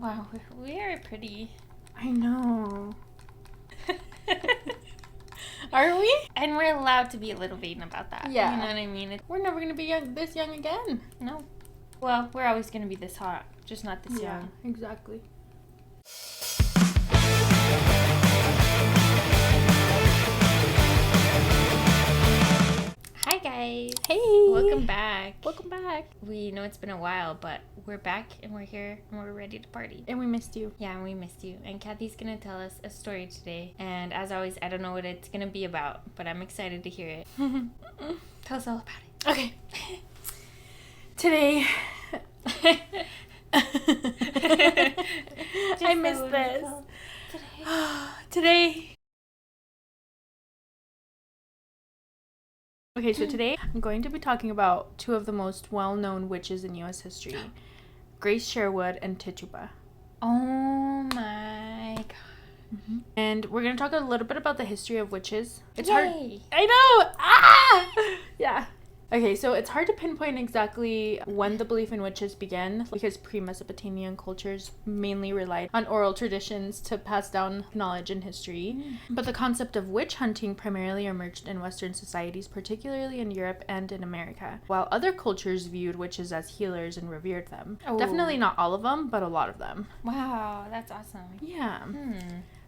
Wow, we are pretty. I know. Are we? And we're allowed to be a little vain about that. Yeah. You know what I mean? We're never going to be this young again. No. Well, we're always going to be this hot, just not this young. Exactly. Hi, guys. Hey. Welcome back. Welcome back. We know it's been a while, but we're back and we're here and we're ready to party. And we missed you. Yeah, and we missed you. And Kathy's going to tell us a story today. And as always, I don't know what it's going to be about, but I'm excited to hear it. Tell us all about it. Okay. Today... I missed this. Today. Okay, so today I'm going to be talking about two of the most well-known witches in U.S. history, Grace Sherwood and Tituba. Oh my god. Mm-hmm. And we're going to talk a little bit about the history of witches. It's Yay. hard. I know! Ah! Yeah. Okay, so it's hard to pinpoint exactly when the belief in witches began because pre-Mesopotamian cultures mainly relied on oral traditions to pass down knowledge and history. But the concept of witch hunting primarily emerged in Western societies, particularly in Europe and in America, while other cultures viewed witches as healers and revered them. Oh. Definitely not all of them, but a lot of them. Wow, that's awesome. Yeah.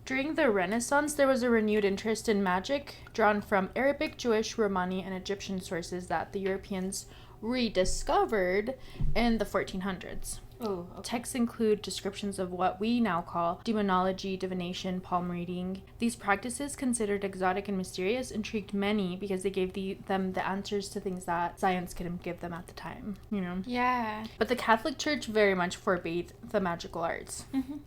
During the Renaissance, there was a renewed interest in magic, drawn from Arabic, Jewish, Romani, and Egyptian sources that the Europeans rediscovered in the 1400s. Oh, okay. Texts include descriptions of what we now call demonology, divination, palm reading. These practices, considered exotic and mysterious, intrigued many because they gave them the answers to things that science couldn't give them at the time, you know? Yeah. But the Catholic Church very much forbade the magical arts. Mm-hmm.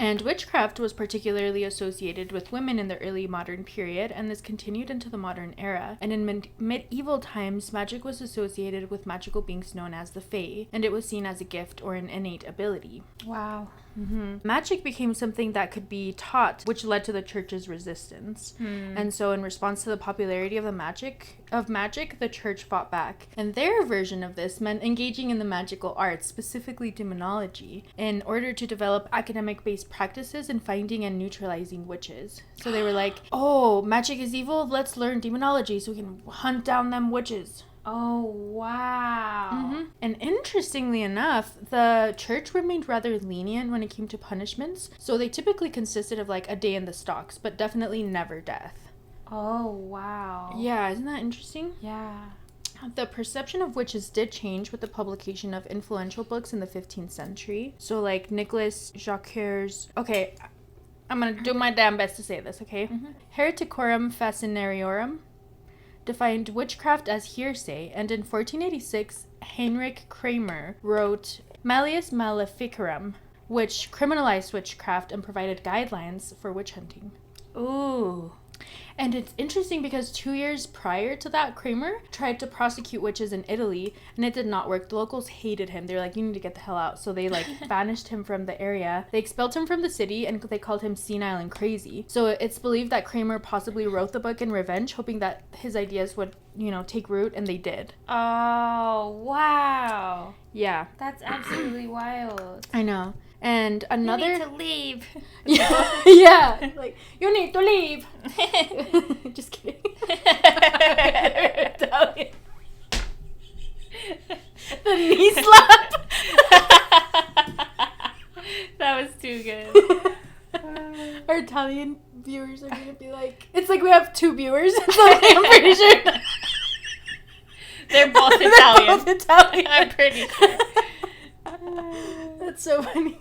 And witchcraft was particularly associated with women in the early modern period, and this continued into the modern era. And in medieval times, magic was associated with magical beings known as the Fae, and it was seen as a gift or an innate ability. Wow. Magic became something that could be taught, which led to the church's resistance. And so in response to the popularity of magic, the church fought back. And their version of this meant engaging in the magical arts, specifically demonology, in order to develop academic-based practices in finding and neutralizing witches. So they were like, oh, magic is evil, let's learn demonology so we can hunt down them witches. Oh, wow. And interestingly enough, the church remained rather lenient when it came to punishments. So they typically consisted of like a day in the stocks, but definitely never death. Oh, wow. Yeah, isn't that interesting? Yeah. The perception of witches did change with the publication of influential books in the 15th century. So like Nicholas Jacquier's... Okay, I'm going to do my damn best to say this, okay? Hereticorum Fascinariorum defined witchcraft as hearsay, and in 1486, Heinrich Kramer wrote Malleus Maleficarum, which criminalized witchcraft and provided guidelines for witch hunting. Ooh. And it's interesting because 2 years prior to that, Kramer tried to prosecute witches in Italy, and it did not work. The locals hated him. They were like, you need to get the hell out. So they banished him from the area. They expelled him from the city, and they called him senile and crazy. So it's believed that Kramer possibly wrote the book in revenge, hoping that his ideas would, take root, and they did. Oh, wow. Yeah. That's absolutely wild. I know. And another... You need to leave. Yeah. Like, you need to leave. Just kidding. Italian. The knee slap. That was too good. Our Italian viewers are going to be like... It's like we have two viewers. So I'm pretty sure... They're both Italian. They're both Italian. I'm pretty sure. That's so funny.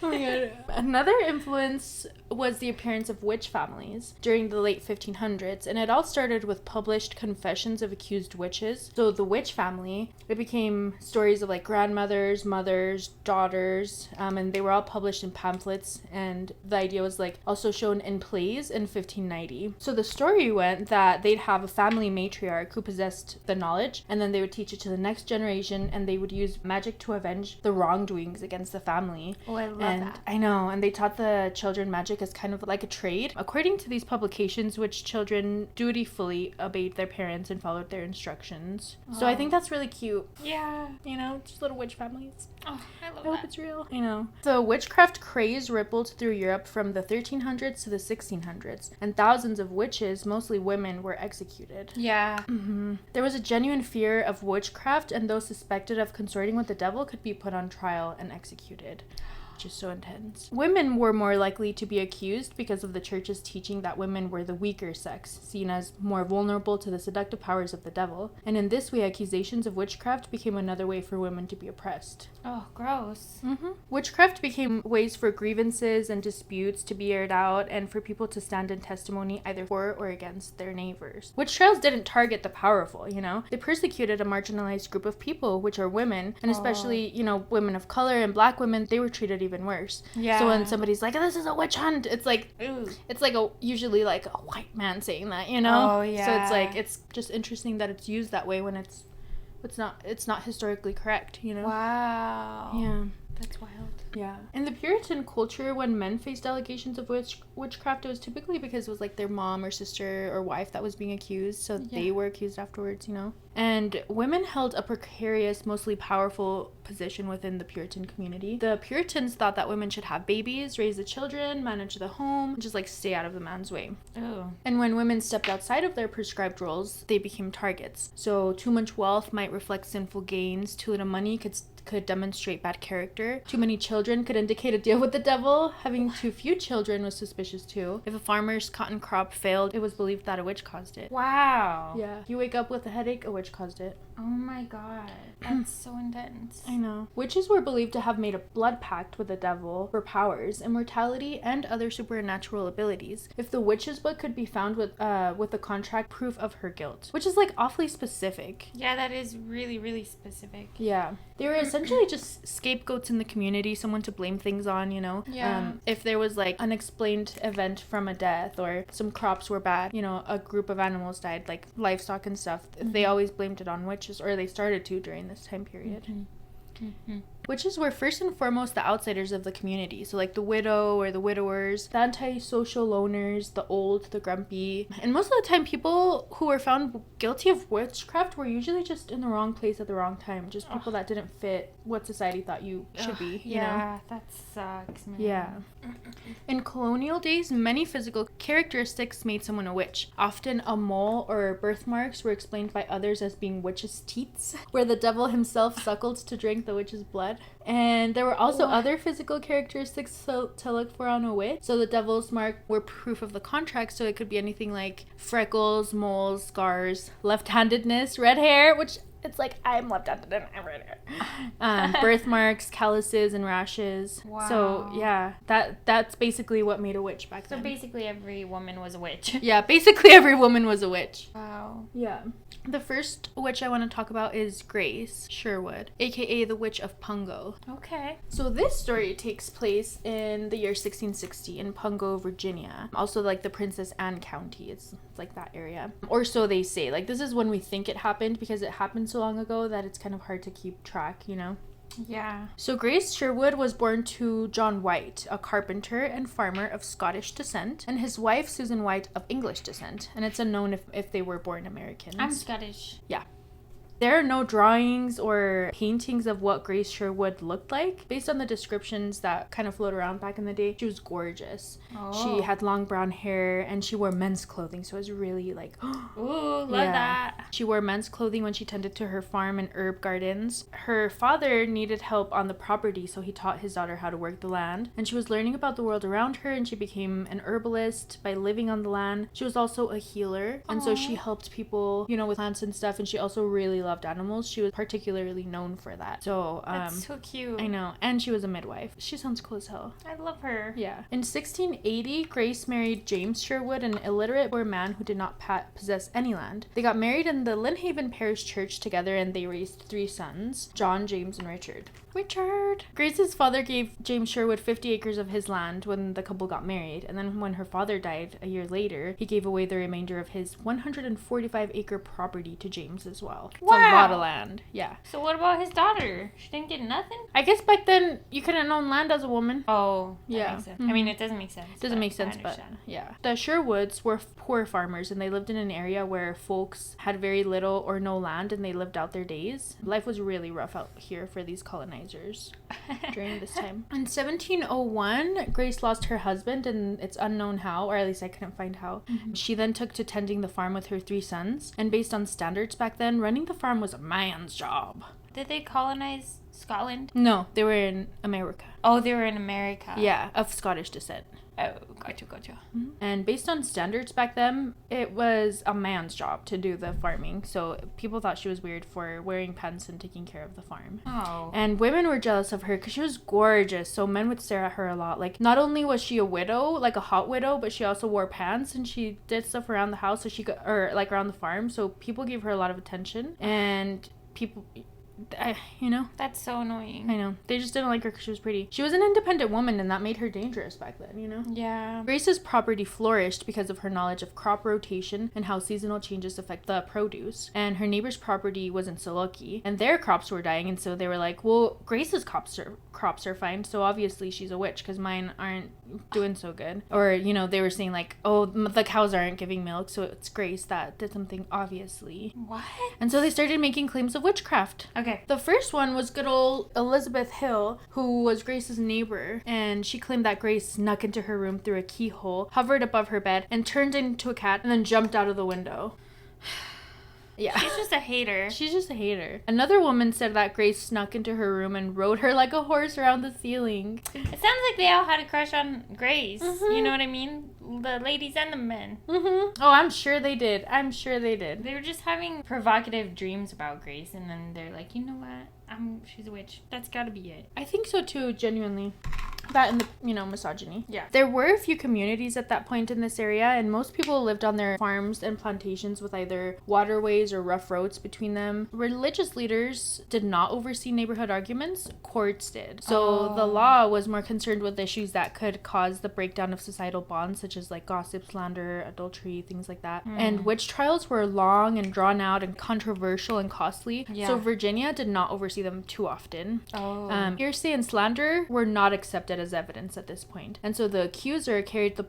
Oh my god. Another influence was the appearance of witch families during the late 1500s, and it all started with published confessions of accused witches. So the witch family, it became stories of like grandmothers, mothers, daughters, and they were all published in pamphlets, and the idea was like also shown in plays in 1590. So the story went that they'd have a family matriarch who possessed the knowledge, and then they would teach it to the next generation, and they would use magic to avenge the wrongdoings against the family. Oh, I love and that. I know, and they taught the children magic as kind of like a trade. According to these publications, witch children dutifully obeyed their parents and followed their instructions. So I think that's really cute. Yeah. You know, just little witch families. Oh, I love I hope that. it's real. I know. The witchcraft craze rippled through Europe from the 1300s to the 1600s, and thousands of witches, mostly women, were executed. Yeah. There was a genuine fear of witchcraft, and those suspected of consorting with the devil could be put on trial and executed. Which is so intense. Women were more likely to be accused because of the church's teaching that women were the weaker sex, seen as more vulnerable to the seductive powers of the devil. And in this way, accusations of witchcraft became another way for women to be oppressed. Oh, gross. Witchcraft became ways for grievances and disputes to be aired out and for people to stand in testimony either for or against their neighbors. Witch trials didn't target the powerful, you know? They persecuted a marginalized group of people, which are women, and especially, you know, women of color and black women. They were treated even worse. Yeah. So when somebody's like, oh, this is a witch hunt, it's like, Ooh. it's like usually like a white man saying that, you know? Oh, yeah. So it's like, it's just interesting that it's used that way when it's not historically correct, you know? Wow. Yeah. That's wild. Yeah. In the Puritan culture, when men faced allegations of witchcraft, it was typically because it was like their mom or sister or wife that was being accused, so they were accused afterwards, you know? And women held a precarious, mostly powerful position within the Puritan community. The Puritans thought that women should have babies, raise the children, manage the home, just like stay out of the man's way. Oh. And when women stepped outside of their prescribed roles, they became targets. So too much wealth might reflect sinful gains, too little money could demonstrate bad character. Too many children could indicate a deal with the devil. Having too few children was suspicious too. If a farmer's cotton crop failed, it was believed that a witch caused it. Wow. Yeah. You wake up with a headache, a witch caused it. Oh my god. That's so intense. I know. Witches were believed to have made a blood pact with the devil for powers, immortality, and other supernatural abilities. If the witch's book could be found with a contract proof of her guilt, which is like awfully specific. Yeah, that is really, really specific. Yeah. They were essentially just scapegoats in the community, someone to blame things on, you know? Yeah. If there was like unexplained event from a death or some crops were bad, you know, a group of animals died, like livestock and stuff, they always blamed it on witches, or they started to during this time period. Witches were first and foremost the outsiders of the community. So like the widow or the widowers, the antisocial loners, the old, the grumpy. And most of the time people who were found guilty of witchcraft were usually just in the wrong place at the wrong time. Just people that didn't fit what society thought you should be, you know? That sucks, man. Yeah. In colonial days, many physical characteristics made someone a witch. Often a mole or birthmarks were explained by others as being witches' teats, where the devil himself suckled to drink the witch's blood. And there were also other physical characteristics to look for on a witch. So the devil's mark were proof of the contract, so it could be anything like freckles, moles, scars, left-handedness, red hair, which it's like I'm left-handed and I'm red hair. Birthmarks, calluses, and rashes. Wow. So yeah, that's basically what made a witch back then. So basically every woman was a witch. Yeah, basically every woman was a witch. Wow. Yeah. The first witch I want to talk about is Grace Sherwood, aka the Witch of Pungo. Okay. So this story takes place in the year 1660 in Pungo, Virginia. Also like the Princess Anne County. It's like that area. Or so they say. Like this is when we think it happened because it happened so long ago that it's kind of hard to keep track, you know? Yeah. So Grace Sherwood was born to John White, a carpenter and farmer of Scottish descent, and his wife Susan White of English descent. And it's unknown if they were born Americans. I'm Scottish. Yeah. There are no drawings or paintings of what Grace Sherwood looked like. Based on the descriptions that kind of float around back in the day, she was gorgeous. Oh. She had long brown hair and she wore men's clothing, so it was really like ooh, love that. She wore men's clothing when she tended to her farm and herb gardens. Her father needed help on the property, so he taught his daughter how to work the land. And she was learning about the world around her, and she became an herbalist by living on the land. She was also a healer, and so she helped people, you know, with plants and stuff, and she also really loved animals. She was particularly known for that. So that's so cute. I know. And she was a midwife. She sounds cool as hell. I love her. Yeah. In 1680, Grace married James Sherwood, an illiterate poor man who did not possess any land. They got married in the Lynnhaven Parish Church together, and they raised 3 sons, John, James, and Richard. Richard. Grace's father gave James Sherwood 50 acres of his land when the couple got married, and then when her father died a year later, he gave away the remainder of his 145-acre property to James as well. It's a lot of land. Yeah. So what about his daughter? She didn't get nothing? I guess back then you couldn't own land as a woman. Oh, that yeah. makes sense. I mean, it doesn't make sense. Doesn't make sense, but yeah. The Sherwoods were poor farmers, and they lived in an area where folks had very little or no land, and they lived out their days. Life was really rough out here for these colonizers during this time. In 1701, Grace lost her husband, and it's unknown how, or at least I couldn't find how. She then took to tending the farm with her 3 sons, and based on standards back then, running the farm was a man's job. Did they colonize Scotland? No, they were in America. Oh, they were in America. Yeah, of Scottish descent. Oh, gotcha. And based on standards back then, it was a man's job to do the farming. So people thought she was weird for wearing pants and taking care of the farm. Oh. And women were jealous of her because she was gorgeous. So men would stare at her a lot. Like, not only was she a widow, like a hot widow, but she also wore pants and she did stuff around the house. So she got, or like around the farm. So people gave her a lot of attention. And people... you know, that's so annoying. I know, they just didn't like her because she was pretty. She was an independent woman, and that made her dangerous back then, you know. Yeah. Grace's property flourished because of her knowledge of crop rotation and how seasonal changes affect the produce. And her neighbor's property was in so lucky, and their crops were dying, and so they were like, well, Grace's crops are fine, so obviously she's a witch because mine aren't doing so good. Or, you know, they were saying like, oh, the cows aren't giving milk, so it's Grace that did something, obviously. What? And so they started making claims of witchcraft. Okay. The first one was good old Elizabeth Hill, who was Grace's neighbor, and she claimed that Grace snuck into her room through a keyhole, hovered above her bed, and turned into a cat, and then jumped out of the window. Yeah. She's just a hater. She's just a hater. Another woman said that Grace snuck into her room and rode her like a horse around the ceiling. It sounds like they all had a crush on Grace. You know what I mean? The ladies and the men. Oh, I'm sure they did. They were just having provocative dreams about Grace, and then they're like, you know what? She's a witch. That's gotta be it. I think so too, genuinely. That and the, you know, misogyny. Yeah. There were a few communities at that point in this area, and most people lived on their farms and plantations with either waterways or rough roads between them. Religious leaders did not oversee neighborhood arguments. Courts did. So the law was more concerned with issues that could cause the breakdown of societal bonds, such as like gossip, slander, adultery, things like that. And witch trials were long and drawn out and controversial and costly. Yeah. So Virginia did not oversee them too often. Hearsay and slander were not accepted as evidence at this point. And so the accuser carried the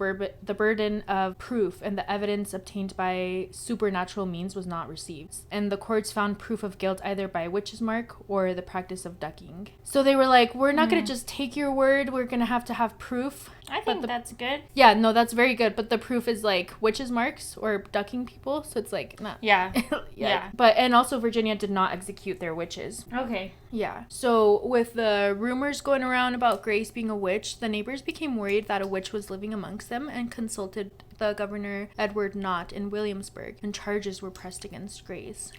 burden of proof, and the evidence obtained by supernatural means was not received. And the courts found proof of guilt either by witch's mark or the practice of ducking. So they were like, we're not going to just take your word, we're going to have proof. I think that's good. Yeah, no, that's very good. But the proof is like witches' marks or ducking people. So it's like, not. Yeah. Yeah. But, and also Virginia did not execute their witches. Okay. Yeah. So with the rumors going around about Grace being a witch, the neighbors became worried that a witch was living amongst them and consulted the Governor Edward Knott in Williamsburg, and charges were pressed against Grace.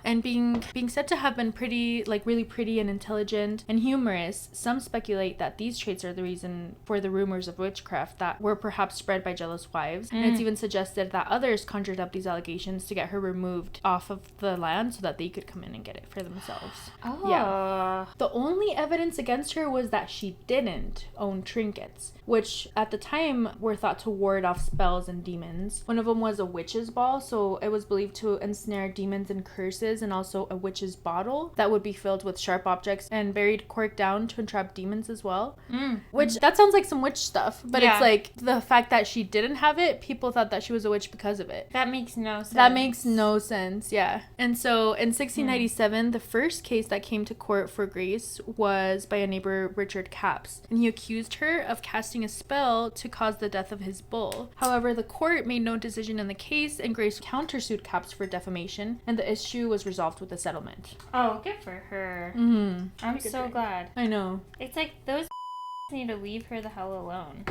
And being said to have been pretty, like really pretty and intelligent and humorous, some speculate that these traits are the reason for the rumors of witchcraft that were perhaps spread by jealous wives. And it's even suggested that others conjured up these allegations to get her removed off of the land so that they could come in and get it for themselves. Oh. Yeah. The only evidence against her was that she didn't own trinkets, which at the time were thought to ward off spells and demons. One of them was a witch's ball, so it was believed to ensnare demons and curses, and also a witch's bottle that would be filled with sharp objects and buried cork down to entrap demons as well. Which, that sounds like some witch stuff, but it's like the fact that she didn't have it, people thought that she was a witch because of it. That makes no sense. That makes no sense, yeah. And so in 1697, the first case that came to court for Grace was by a neighbor, Richard Capps, and he accused her of casting a spell to cause the death of his bull. However, the court made no decision in the case, and Grace countersued Capps for defamation, and the issue was resolved with a settlement. Oh, good for her. I'm so glad. I know. It's like those need to leave her the hell alone.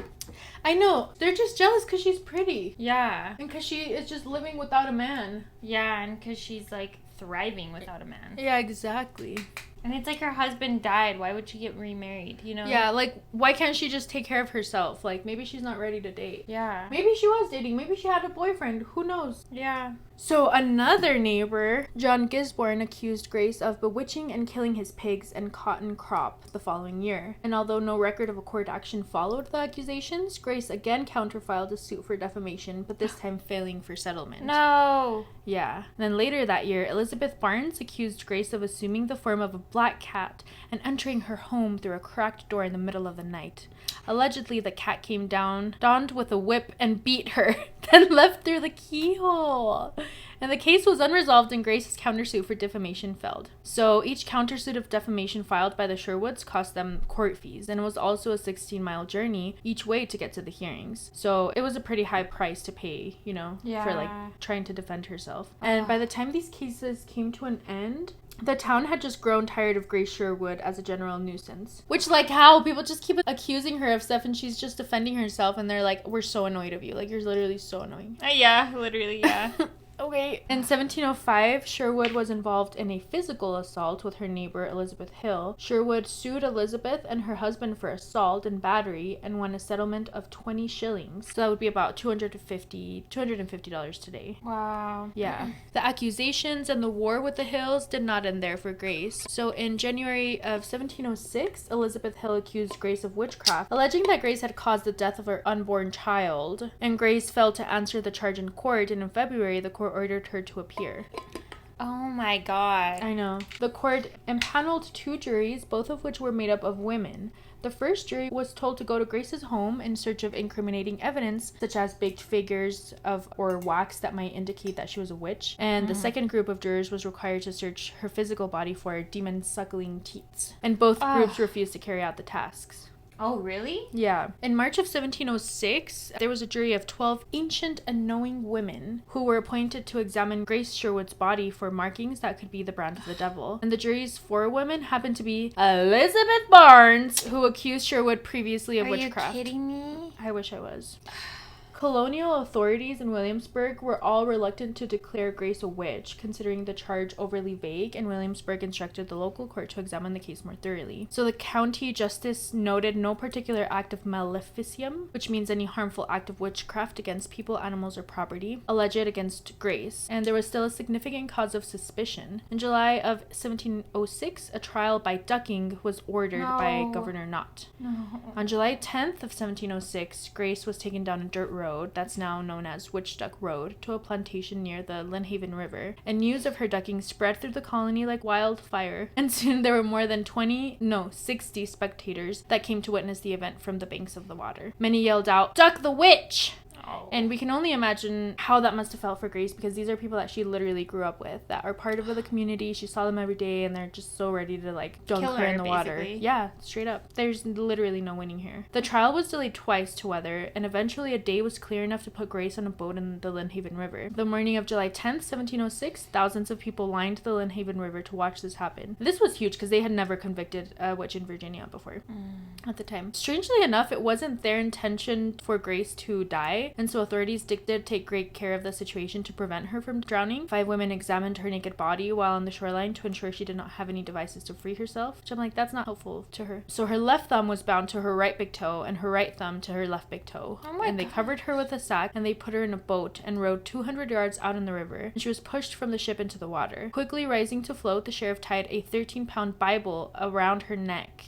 I know. They're just jealous because she's pretty. Yeah. And because she is just living without a man. Yeah, and because she's like thriving without a man. Yeah, exactly. And it's like her husband died. Why would she get remarried, you know? Yeah, like, why can't she just take care of herself? Like, maybe she's not ready to date. Yeah. Maybe she was dating. Maybe she had a boyfriend. Who knows? Yeah. So another neighbor, John Gisborne, accused Grace of bewitching and killing his pigs and cotton crop the following year. And although no record of a court action followed the accusations, Grace again counterfiled a suit for defamation, but this time failing for settlement. No. Yeah. And then later that year, Elizabeth Barnes accused Grace of assuming the form of a black cat and entering her home through a cracked door in the middle of the night. Allegedly, the cat came down, donned with a whip, and beat her, then left through the keyhole. And the case was unresolved and Grace's countersuit for defamation failed. So each countersuit of defamation filed by the Sherwoods cost them court fees, and it was also a 16-mile journey each way to get to the hearings. So it was a pretty high price to pay, you know, for like trying to defend herself. And by the time these cases came to an end, the town had just grown tired of Grace Sherwood as a general nuisance. Which, like, how people just keep accusing her of stuff and she's just defending herself, and they're like, we're so annoyed of you. Like, you're literally so annoying. Yeah, literally, yeah. Okay. In 1705, Sherwood was involved in a physical assault with her neighbor Elizabeth Hill. Sherwood sued Elizabeth and her husband for assault and battery and won a settlement of 20 shillings. So that would be about $250 today. Wow. Yeah. The accusations and the war with the Hills did not end there for Grace. So in January of 1706, Elizabeth Hill accused Grace of witchcraft, alleging that Grace had caused the death of her unborn child. And Grace failed to answer the charge in court, and in February, the court ordered her to appear. Oh my god. I know. The court impaneled 2 juries, both of which were made up of women. The first jury was told to go to Grace's home in search of incriminating evidence, such as baked figures or wax that might indicate that she was a witch. And the second group of jurors was required to search her physical body for demon-suckling teats. And both groups refused to carry out the tasks. Oh, really? Yeah. In March of 1706, there was a jury of 12 ancient and knowing women who were appointed to examine Grace Sherwood's body for markings that could be the brand of the devil. And the jury's 4 women happened to be Elizabeth Barnes, who accused Sherwood previously of witchcraft. Are you kidding me? I wish I was. Colonial authorities in Williamsburg were all reluctant to declare Grace a witch, considering the charge overly vague, and Williamsburg instructed the local court to examine the case more thoroughly. So the county justice noted no particular act of maleficium, which means any harmful act of witchcraft against people, animals, or property, alleged against Grace, and there was still a significant cause of suspicion. In July of 1706, a trial by ducking was ordered by Governor Knott. On July 10th of 1706, Grace was taken down a dirt road that's now known as Witch Duck Road to a plantation near the Lynnhaven River, and news of her ducking spread through the colony like wildfire, and soon there were more than 60 spectators that came to witness the event from the banks of the water. Many yelled out, "Duck the witch!" And we can only imagine how that must have felt for Grace, because these are people that she literally grew up with, that are part of the community. She saw them every day, and they're just so ready to like dunk her in the water. Yeah, straight up. There's literally no winning here. The trial was delayed twice to weather, and eventually a day was clear enough to put Grace on a boat in the Lynnhaven River. The morning of July 10th, 1706, thousands of people lined the Lynnhaven River to watch this happen. This was huge because they had never convicted a witch in Virginia before at the time. Strangely enough, it wasn't their intention for Grace to die, and so authorities did take great care of the situation to prevent her from drowning. 5 women examined her naked body while on the shoreline to ensure she did not have any devices to free herself, which I'm like, that's not helpful to her. So her left thumb was bound to her right big toe and her right thumb to her left big toe. And they covered her with a sack and they put her in a boat and rowed 200 yards out in the river, and she was pushed from the ship into the water. Quickly rising to float, the sheriff tied a 13-pound Bible around her neck.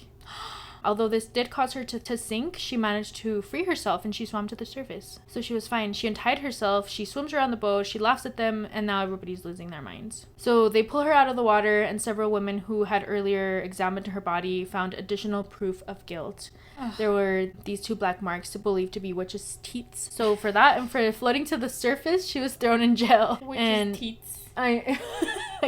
Although this did cause her to sink, she managed to free herself and she swam to the surface. So she was fine. She untied herself, she swims around the boat, she laughs at them, and now everybody's losing their minds. So they pull her out of the water, and several women who had earlier examined her body found additional proof of guilt. There were these 2 black marks believed to be witches' teats. So for that and for floating to the surface, she was thrown in jail. Witches' teats. I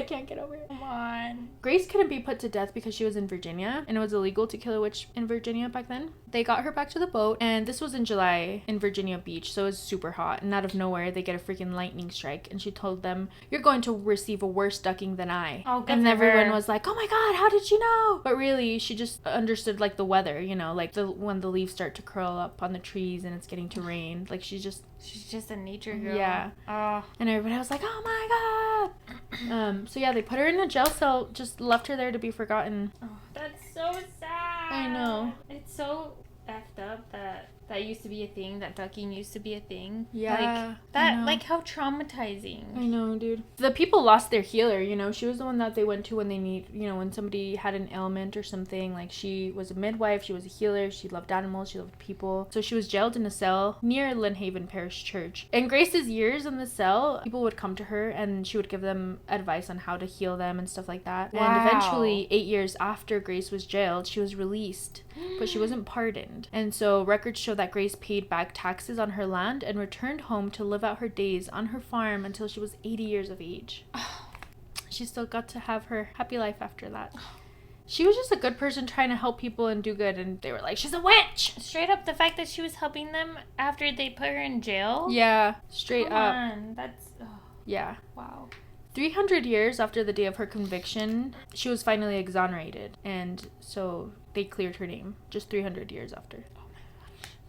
can't get over it. Come on. Grace couldn't be put to death because she was in Virginia, and it was illegal to kill a witch in Virginia back then. They got her back to the boat, and this was in July in Virginia Beach, so it was super hot, and out of nowhere they get a freaking lightning strike, and she told them, "You're going to receive a worse ducking than I." And everyone was like, "Oh my god, how did you know?" But really, she just understood like the weather, you know, like when the leaves start to curl up on the trees and it's getting to rain. Like she's just a nature girl. Yeah. And everybody was like, "Oh my god." So yeah, they put her in a jail cell, just left her there to be forgotten. Oh, that's so sad. I know. It's so effed up that that used to be a thing, that ducking used to be a thing. Yeah. Like, that, like, how traumatizing. I know, dude. The people lost their healer, you know. She was the one that they went to when they need, you know, when somebody had an ailment or something. Like, she was a midwife, she was a healer, she loved animals, she loved people. So she was jailed in a cell near Lynnhaven Parish Church. In Grace's years in the cell, people would come to her and she would give them advice on how to heal them and stuff like that. Wow. And eventually, 8 years after Grace was jailed, she was released, but she wasn't pardoned. And so records show that Grace paid back taxes on her land and returned home to live out her days on her farm until she was 80 years of age. She still got to have her happy life after that. She was just a good person trying to help people and do good, and they were like, she's a witch! Straight up, the fact that she was helping them after they put her in jail? Yeah, straight Come up. on. That's... Oh, Yeah. wow. 300 years after the day of her conviction, she was finally exonerated, and so they cleared her name just 300 years after.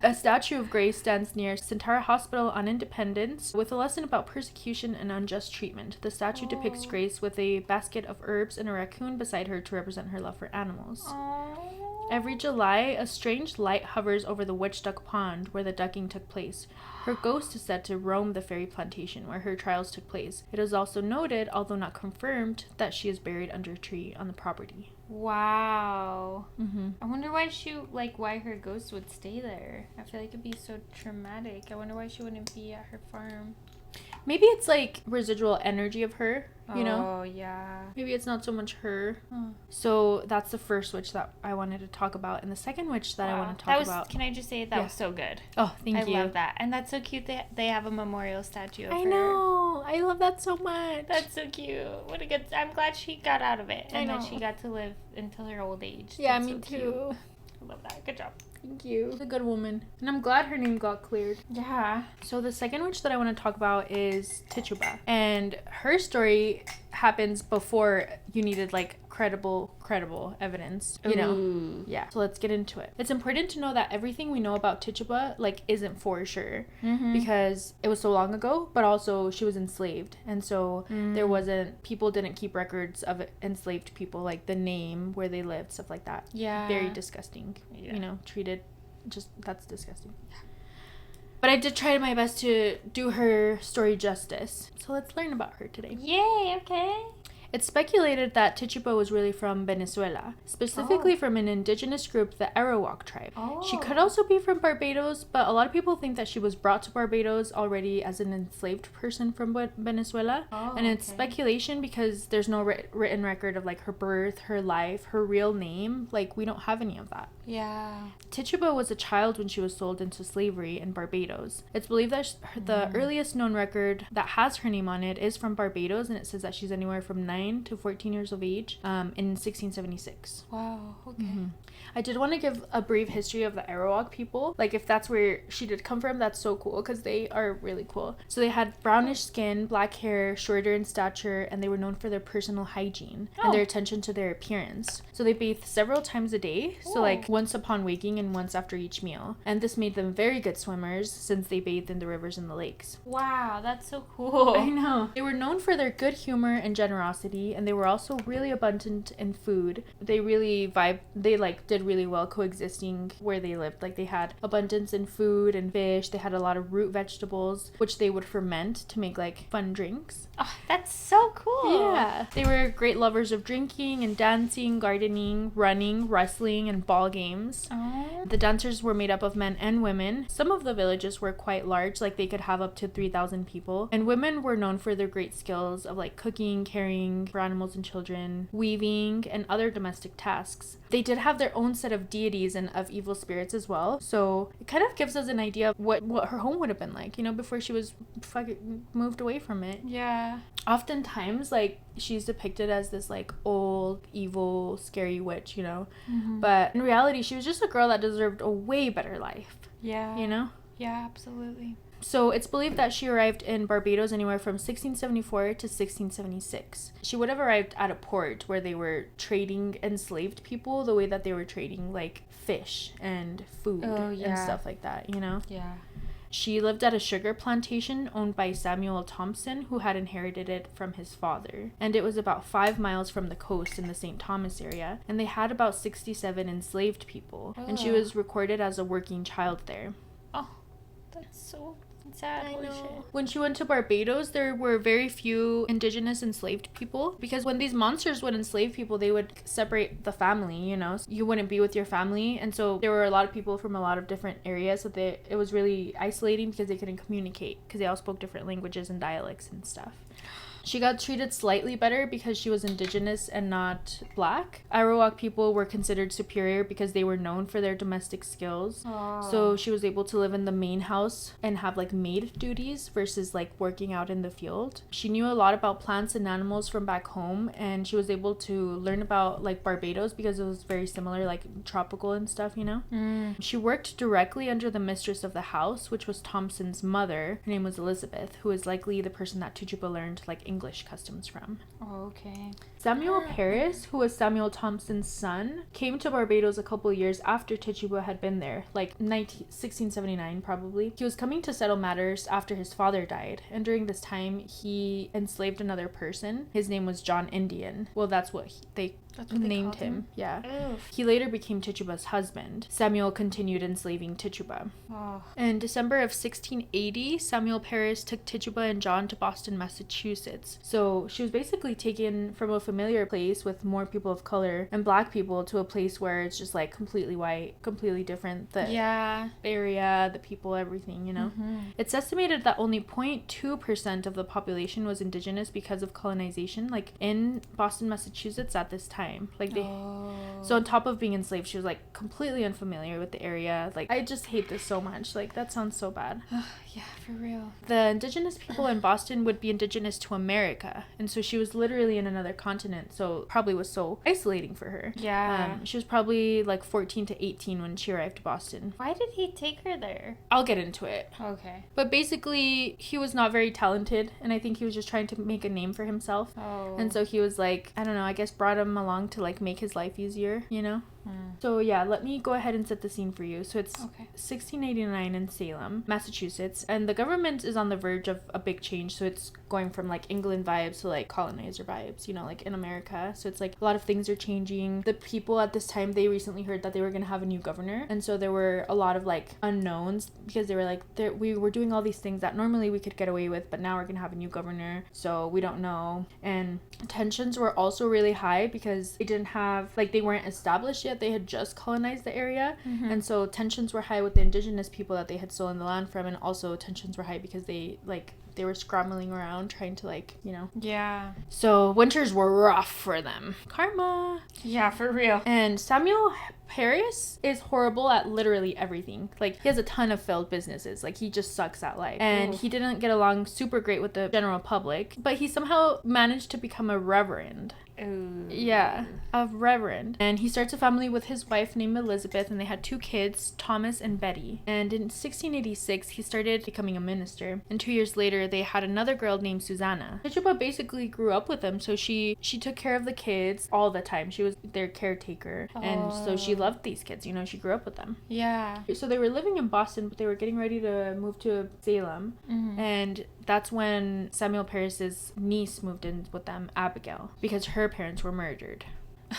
A statue of Grace stands near Centara Hospital on Independence with a lesson about persecution and unjust treatment. The statue depicts Grace with a basket of herbs and a raccoon beside her to represent her love for animals. Every July, a strange light hovers over the Witch Duck Pond where the ducking took place. Her ghost is said to roam the fairy plantation where her trials took place. It is also noted, although not confirmed, that she is buried under a tree on the property. Wow. Mm-hmm. I wonder why her ghost would stay there. I feel like it'd be so traumatic. I wonder why she wouldn't be at her farm. Maybe it's like residual energy of her, you know? Oh, yeah. Maybe it's not so much her. Huh. So that's the first witch that I wanted to talk about. And the second witch that I want to talk about... Can I just say that was so good. Oh, thank you. I love that. And that's so cute that they have a memorial statue of her. I know. I love that so much. That's so cute. What a good... I'm glad she got out of it. And I know. that she got to live until her old age. Yeah, That's me so too. cute. I love that. Good job. Thank you. She's a good woman. And I'm glad her name got cleared. Yeah. So the second witch that I want to talk about is Tituba. And her story happens before you needed like credible evidence, you know. Ooh. Yeah. So let's get into it. It's important to know that everything we know about Tituba like isn't for sure, because it was so long ago, but also she was enslaved. And so people didn't keep records of enslaved people, like the name, where they lived, stuff like that. Yeah. Very disgusting. Yeah. You know, treated just, that's disgusting. Yeah. But I did try my best to do her story justice. So let's learn about her today. Yay, okay. It's speculated that Tituba was really from Venezuela, specifically from an indigenous group, the Arawak tribe. She could also be from Barbados, but a lot of people think that she was brought to Barbados already as an enslaved person from Venezuela. And it's speculation because there's no written record of like her birth, her life, her real name. Like, we don't have any of that. Yeah. Tituba was a child when she was sold into slavery in Barbados. It's believed that the earliest known record that has her name on it is from Barbados, and it says that she's anywhere from 9 to 14 years of age in 1676. Wow, okay. I did want to give a brief history of the Arawak people. Like, if that's where she did come from, that's so cool because they are really cool. So they had brownish skin, black hair, shorter in stature, and they were known for their personal hygiene and their attention to their appearance. So they bathed several times a day. So like once upon waking and once after each meal. And this made them very good swimmers since they bathed in the rivers and the lakes. Wow, that's so cool. I know. They were known for their good humor and generosity, and they were also really abundant in food. They really did really well coexisting where they lived. Like, they had abundance in food and fish. They had a lot of root vegetables, which they would ferment to make like fun drinks. Oh, that's so cool. Yeah. They were great lovers of drinking and dancing, gardening, running, wrestling, and ball games. The dancers were made up of men and women. Some of the villages were quite large, like they could have up to 3,000 people. And women were known for their great skills of like cooking, caring for animals and children, weaving, and other domestic tasks. They did have their own set of deities and of evil spirits as well. So it kind of gives us an idea of what her home would have been like, you know, before she was moved away from it. Yeah. Oftentimes, like, she's depicted as this, like, old, evil, scary witch, you know? But in reality, she was just a girl that deserved a way better life. Yeah. You know? Yeah, absolutely. So it's believed that she arrived in Barbados anywhere from 1674 to 1676. She would have arrived at a port where they were trading enslaved people the way that they were trading, like, fish and food and stuff like that, you know? Yeah. She lived at a sugar plantation owned by Samuel Thompson, who had inherited it from his father. And it was about 5 miles from the coast in the St. Thomas area. And they had about 67 enslaved people. And she was recorded as a working child there. Oh, that's so sad. Holy shit. When she went to Barbados, there were very few indigenous enslaved people, because when these monsters would enslave people, they would separate the family, you know. So you wouldn't be with your family, and so there were a lot of people from a lot of different areas, so it was really isolating because they couldn't communicate because they all spoke different languages and dialects and stuff. She got treated slightly better because she was indigenous and not black. Arawak people were considered superior because they were known for their domestic skills. Oh. So she was able to live in the main house and have like maid duties versus like working out in the field. She knew a lot about plants and animals from back home, and she was able to learn about like Barbados because it was very similar, like tropical and stuff, you know. She worked directly under the mistress of the house, which was Thompson's mother. Her name was Elizabeth, who is likely the person that Tituba learned like English customs from. Oh, okay. Samuel Paris, who was Samuel Thompson's son, came to Barbados a couple years after Tituba had been there, like 1679 probably. He was coming to settle matters after his father died, and during this time he enslaved another person. His name was John Indian. Well, that's what they named him. Yeah. Ew. He later became Tituba's husband. Samuel continued enslaving Tituba. Oh. In December of 1680, Samuel Paris took Tituba and John to Boston, Massachusetts. So she was basically taken from a familiar place with more people of color and black people to a place where it's just like completely white, completely different. The area, the people, everything, you know. It's estimated that only 0.2% of the population was indigenous because of colonization, like in Boston, Massachusetts at this time. Like they so on top of being enslaved, she was like completely unfamiliar with the area. Like, I just hate this so much. Like, that sounds so bad. Yeah, for real. The indigenous people in Boston would be indigenous to America, and so she was literally in another continent, so probably was so isolating for her. Yeah. She was probably like 14 to 18 when she arrived to Boston. Why did he take her there? I'll get into it. Okay. But basically, he was not very talented, and I think he was just trying to make a name for himself. Oh. And so he was like, I don't know, I guess brought him along to like make his life easier, you know? So yeah, let me go ahead and set the scene for you. So it's 1689 in Salem, Massachusetts, and the government is on the verge of a big change. So it's going from like England vibes to like colonizer vibes, you know, like in America. So it's like a lot of things are changing. The people at this time, they recently heard that they were going to have a new governor, and so there were a lot of like unknowns because they were like, we were doing all these things that normally we could get away with, but now we're going to have a new governor, so we don't know. And tensions were also really high because they didn't have, like, they weren't established yet. They had just colonized the area, and so tensions were high with the indigenous people that they had stolen the land from, and also tensions were high because they were scrambling around trying to, like, you know. Yeah. So winters were rough for them. Karma. Yeah, for real. And Samuel Paris is horrible at literally everything. Like, he has a ton of failed businesses. Like, he just sucks at life. And he didn't get along super great with the general public, but he somehow managed to become a reverend. Ooh. Yeah, a reverend. And he starts a family with his wife named Elizabeth, and they had 2 kids, Thomas and Betty. And in 1686, he started becoming a minister. And 2 years later, they had another girl named Susanna. Tituba basically grew up with them, so she took care of the kids all the time. She was their caretaker. And so she loved these kids, you know, she grew up with them. Yeah. So they were living in Boston, but they were getting ready to move to Salem. And that's when Samuel Paris's niece moved in with them, Abigail, because her parents were murdered.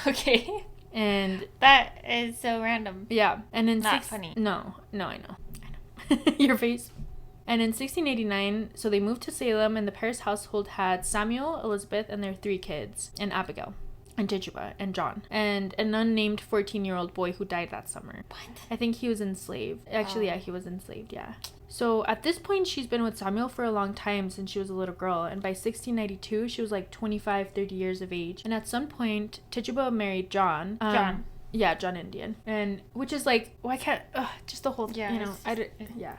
Okay. And that is so random. Yeah. And in funny. No, I know. Your face. And in 1689, so they moved to Salem, and the Paris household had Samuel, Elizabeth, and their 3 kids, and Abigail, and Tituba, and John, and an unnamed 14-year-old boy who died that summer. What? I think he was enslaved. Actually, yeah, he was enslaved, yeah. So at this point, she's been with Samuel for a long time, since she was a little girl, and by 1692, she was like 25, 30 years of age. And at some point, Tituba married John. Yeah, John Indian. And, which is like, why can't, just the whole, you know, yeah.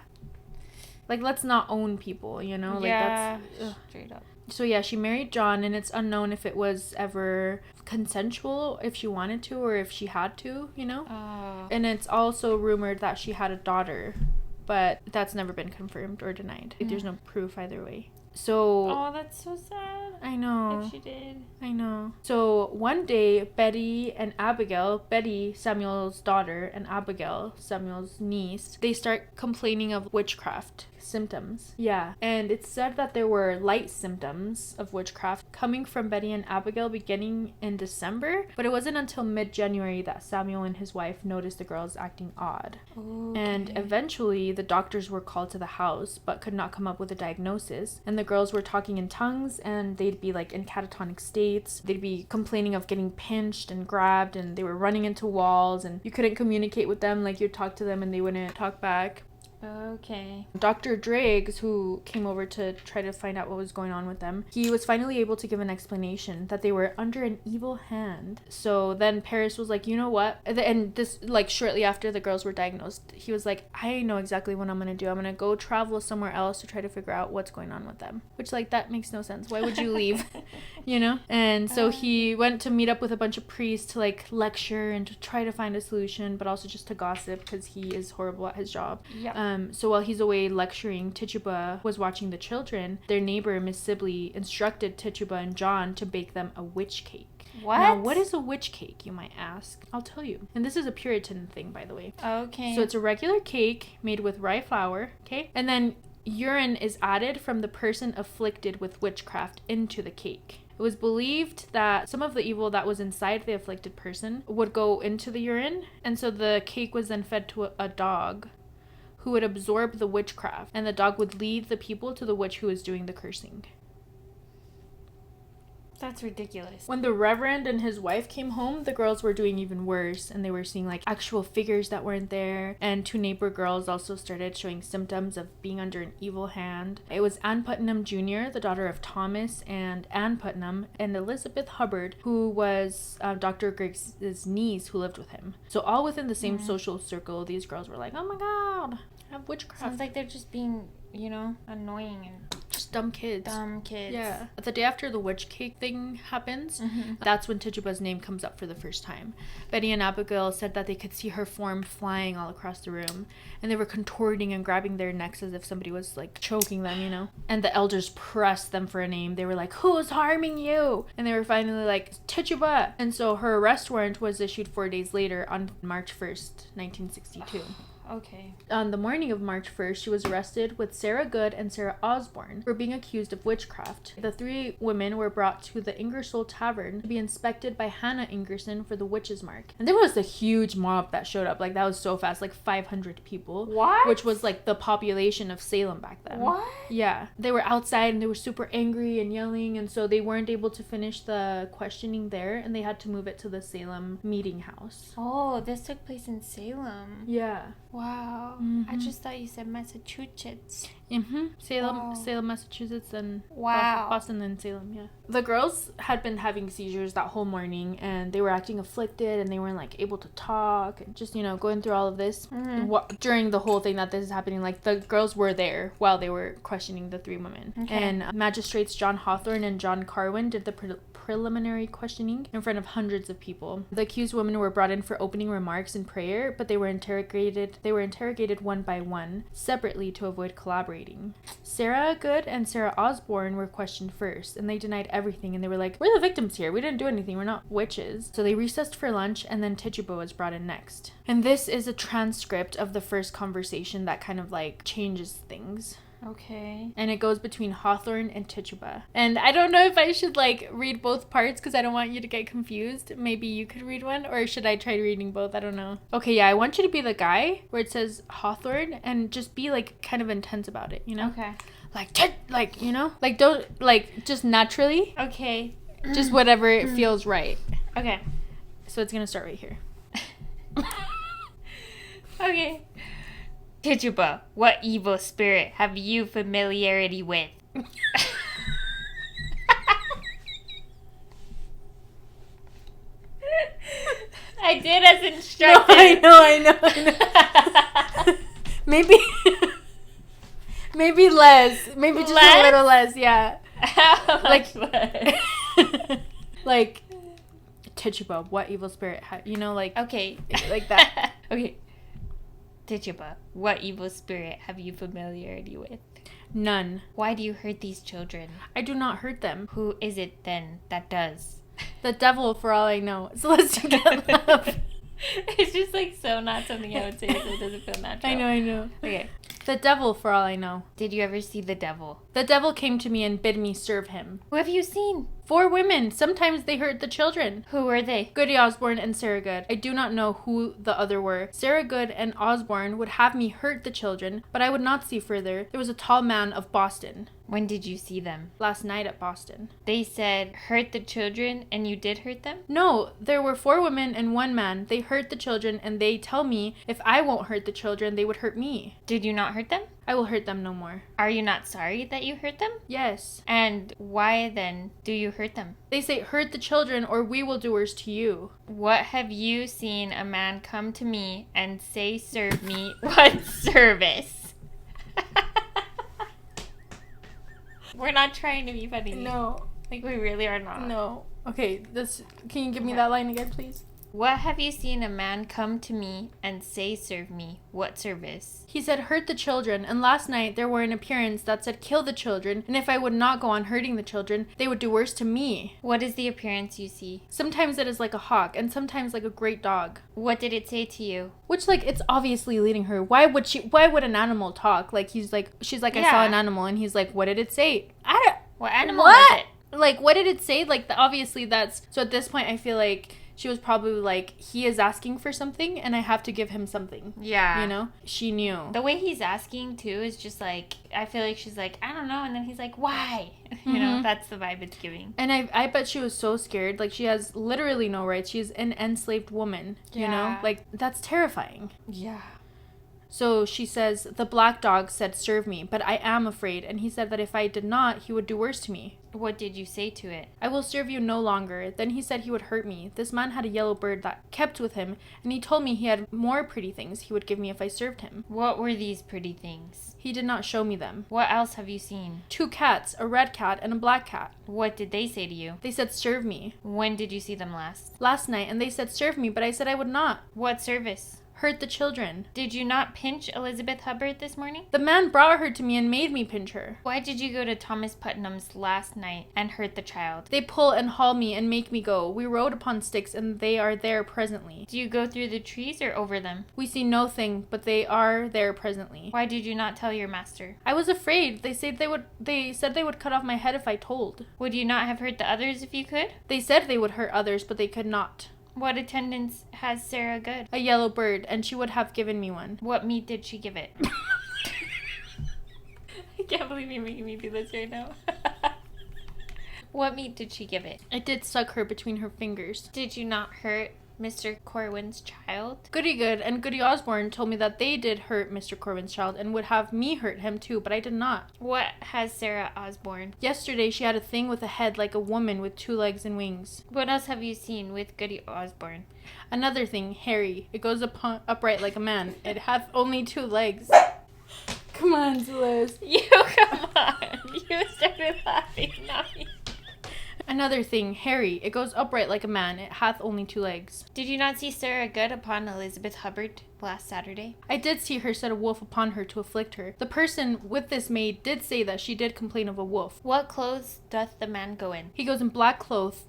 Like, let's not own people, you know? Like, yeah, that's... straight up. So yeah, she married John, and it's unknown if it was ever consensual, if she wanted to, or if she had to, you know? And it's also rumored that she had a daughter, but that's never been confirmed or denied. Like, there's no proof either way. So... Oh, that's so sad. I know. If she did. I know. So one day, Betty and Abigail, Betty, Samuel's daughter, and Abigail, Samuel's niece, they start complaining of witchcraft. symptoms. Yeah. And it's said that there were light symptoms of witchcraft coming from Betty and Abigail beginning in December, but it wasn't until mid-January that Samuel and his wife noticed the girls acting odd. Okay. And eventually the doctors were called to the house but could not come up with a diagnosis, and the girls were talking in tongues, and they'd be like in catatonic states. They'd be complaining of getting pinched and grabbed, and they were running into walls, and you couldn't communicate with them. Like, you'd talk to them and they wouldn't talk back. Okay. Dr. Driggs, who came over to try to find out what was going on with them, he was finally able to give an explanation that they were under an evil hand. So then Paris was like, you know what? And this, like, shortly after the girls were diagnosed, he was like, I know exactly what I'm going to do. I'm going to go travel somewhere else to try to figure out what's going on with them. Which, like, that makes no sense. Why would you leave? You know? And so he went to meet up with a bunch of priests to, like, lecture and to try to find a solution, but also just to gossip because he is horrible at his job. Yeah. So while he's away lecturing, Tituba was watching the children. Their neighbor, Miss Sibley, instructed Tituba and John to bake them a witch cake. What? Now, what is a witch cake, you might ask? I'll tell you. And this is a Puritan thing, by the way. Okay. So it's a regular cake made with rye flour, okay? And then urine is added from the person afflicted with witchcraft into the cake. It was believed that some of the evil that was inside the afflicted person would go into the urine, and so the cake was then fed to a dog who would absorb the witchcraft, and the dog would lead the people to the witch who was doing the cursing. That's ridiculous. When the Reverend and his wife came home, the girls were doing even worse, and they were seeing like actual figures that weren't there, and 2 neighbor girls also started showing symptoms of being under an evil hand. It was Ann Putnam Jr., the daughter of Thomas and Ann Putnam, and Elizabeth Hubbard, who was Dr. Griggs's niece who lived with him. So all within the same social circle, these girls were like, oh my god, I have witchcraft. Sounds like they're just being, you know, annoying and just dumb kids. Yeah. The day after the witch cake thing happens, that's when Tituba's name comes up for the first time. Betty and Abigail said that they could see her form flying all across the room, and they were contorting and grabbing their necks as if somebody was like choking them, you know. And the elders pressed them for a name. They were like, who's harming you? And they were finally like, Tituba. And so her arrest warrant was issued 4 days later on March 1st, 1962. Okay. On the morning of March 1st, she was arrested with Sarah Good and Sarah Osborne for being accused of witchcraft. The 3 women were brought to the Ingersoll Tavern to be inspected by Hannah Ingerson for the witch's mark. And there was a huge mob that showed up. Like, that was so fast. Like, 500 people. What? Which was, like, the population of Salem back then. What? Yeah. They were outside and they were super angry and yelling, and so they weren't able to finish the questioning there, and they had to move it to the Salem meeting house. Oh, this took place in Salem. Yeah. Wow. I just thought you said Massachusetts. Salem, Wow. Salem, Massachusetts, and Wow. Boston and Salem, yeah. The girls had been having seizures that whole morning, and they were acting afflicted, and they weren't, like, able to talk, and just, you know, going through all of this. During the whole thing that this is happening, like, the girls were there while they were questioning the 3 women. Okay. And magistrates John Hawthorne and John Carwin did the preliminary questioning in front of hundreds of people. The accused women were brought in for opening remarks and prayer, but they were interrogated one by one, separately to avoid collaborating. Sarah Good and Sarah Osborne were questioned first, and they denied everything, and they were like, we're the victims here, we didn't do anything, we're not witches. So they recessed for lunch, and then Tituba was brought in next. And this is a transcript of the first conversation that kind of like changes things. Okay. And it goes between Hawthorne and Tituba. And I don't know if I should like read both parts because I don't want you to get confused. Maybe you could read one, or should I try reading both? I don't know. Okay, yeah, I want you to be the guy where it says Hawthorne and just be like kind of intense about it, you know? Okay. Like, you know? Like, don't, like, just naturally. Okay. Just whatever it feels right. Okay. So it's gonna start right here. Okay. Tituba, what evil spirit have you familiarity with? I did as instructed. No, I know. Maybe less. Maybe just a little less, yeah. How Like- much less? Like, Tituba, what evil spirit you know, like, Okay. like that. Okay. Tituba, what evil spirit have you familiarity with? None. Why do you hurt these children? I do not hurt them. Who is it then that does? The devil, for all I know. So let's get love. It's just like so not something I would say, so it doesn't feel natural. I know. Okay. The devil, for all I know. Did you ever see the devil? The devil came to me and bid me serve him. Who have you seen? 4 women. Sometimes they hurt the children. Who were they? Goody Osborne and Sarah Good. I do not know who the other were. Sarah Good and Osborne would have me hurt the children, but I would not see further. There was a tall man of Boston. When did you see them? Last night at Boston. They said, hurt the children, and you did hurt them? No, there were 4 women and 1 man. They hurt the children, and they tell me if I won't hurt the children, they would hurt me. Did you not hurt them? I will hurt them no more. Are you not sorry that you hurt them? Yes. And why then do you hurt them? They say, hurt the children or we will do worse to you. What have you seen a man come to me and say, serve me? What service? We're not trying to be funny. No. Like, we really are not. No. Okay, can you give me that line again, please? What have you seen a man come to me and say, serve me? What service? He said, hurt the children, and last night there were an appearance that said, kill the children, and if I would not go on hurting the children, they would do worse to me. What is the appearance you see? Sometimes it is like a hawk, and sometimes like a great dog. What did it say to you? Which, like, it's obviously leading her. Why would an animal talk? Like, she's like, I saw an animal, and he's like, what did it say? What animal was it? Like, what did it say? Like, obviously that's, so at this point I feel like she was probably like, he is asking for something and I have to give him something. Yeah. You know? She knew. The way he's asking, too, is just like, I feel like she's like, I don't know. And then he's like, why? You know, that's the vibe it's giving. And I bet she was so scared. Like, she has literally no rights. She's an enslaved woman. Yeah. You know? Like, that's terrifying. Yeah. So she says, the black dog said, serve me, but I am afraid. And he said that if I did not, he would do worse to me. What did you say to it? I will serve you no longer. Then he said he would hurt me. This man had a yellow bird that kept with him, and he told me he had more pretty things he would give me if I served him. What were these pretty things? He did not show me them. What else have you seen? 2 cats, a red cat and a black cat. What did they say to you? They said, serve me. When did you see them last? Last night, and they said, serve me, but I said I would not. What service? Hurt the children. Did you not pinch Elizabeth Hubbard this morning? The man brought her to me and made me pinch her. Why did you go to Thomas Putnam's last night and hurt the child? They pull and haul me and make me go. We rode upon sticks, and they are there presently. Do you go through the trees or over them? We see no thing, but they are there presently. Why did you not tell your master? I was afraid. They said they would cut off my head if I told. Would you not have hurt the others if you could? They said they would hurt others, but they could not. What attendance has Sarah Good? A yellow bird, and she would have given me one. What meat did she give it? I can't believe you're making me do this right now. What meat did she give it? I did suck her between her fingers. Did you not hurt Mr. Corwin's child? Goody Good and Goody Osborne told me that they did hurt Mr. Corwin's child and would have me hurt him too, but I did not. What has Sarah Osborne? Yesterday she had a thing with a head like a woman with 2 legs and wings. What else have you seen with Goody Osborne? Another thing, hairy. It goes upright like a man. It hath only 2 legs. Come on, Celeste. Come on. You started laughing, not me. Another thing, hairy. It goes upright like a man. It hath only 2 legs. Did you not see Sarah Good upon Elizabeth Hubbard last Saturday? I did see her set a wolf upon her to afflict her. The person with this maid did say that she did complain of a wolf. What clothes doth the man go in? He goes in black clothes.